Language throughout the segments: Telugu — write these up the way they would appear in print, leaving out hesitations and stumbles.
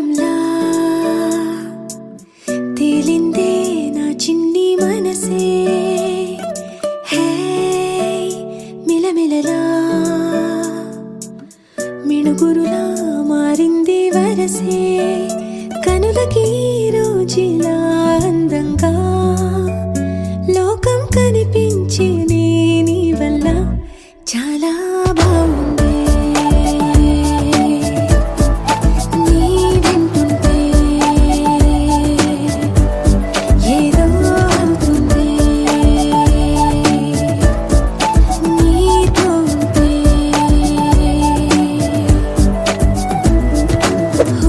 మేఘంలా తేలిందే నా చిన్ని మనసే హే మిలమిలలా మిణుగురులా మారింది వరసే కనులకి రోజులా అందంగా లోకం కనిపించే నీ వల్ల చాలా బాగుంది నీ వింటుంటే ఏదో అవుతుంది నీతో ఉంటే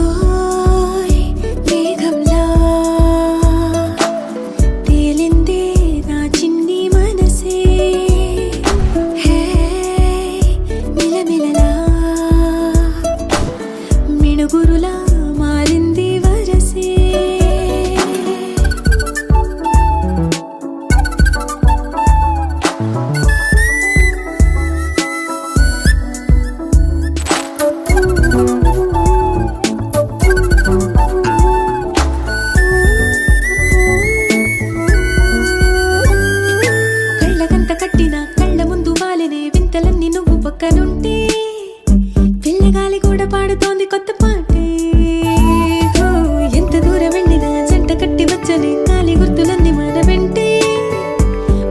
ఓయ్ మేఘంలా తేలిందే నా చిన్ని మనసే హే మిలమిలలా మిణుగురులా మారింది వరసే కళ్ళకంత కట్టిన కళ్ళ ముందు వాలినే వింతలన్నీ నువ్వు పక్కనుంటే పిల్లగాలి కూడా పాడుతోంది కొత్త పాటే ఓ, ఎంత దూరం వెళ్ళినా జంట కట్టి వచ్చని గాలి గుర్తులన్నీ మన వెంటే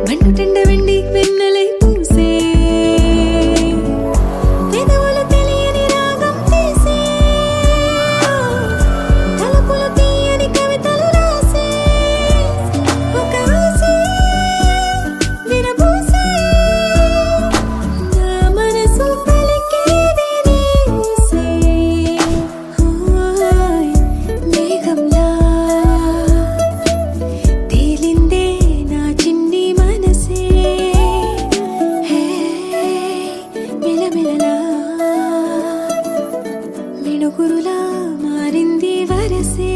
బండు టెండ వెండి వెన్నెలై పూసే పెదవులు తెలియని రాగం తీసే తలుపులు తీయని కవితలు రాసే ఒక ఆసే విరబూసే నా మనసు పలికేది నీసే ఓయ్ మేఘంలా తేలిందే నా చిన్ని మనసే హే మిలమిలలా మిణుగురులా మారింది వరసే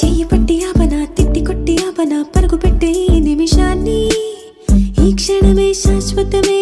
చెయ్యి పట్టి ఆపనా తిట్టి కొట్టి ఆపనా పరుగు పెట్టే ఈ నిమిషాన్ని ఈ క్షణమే శాశ్వతమే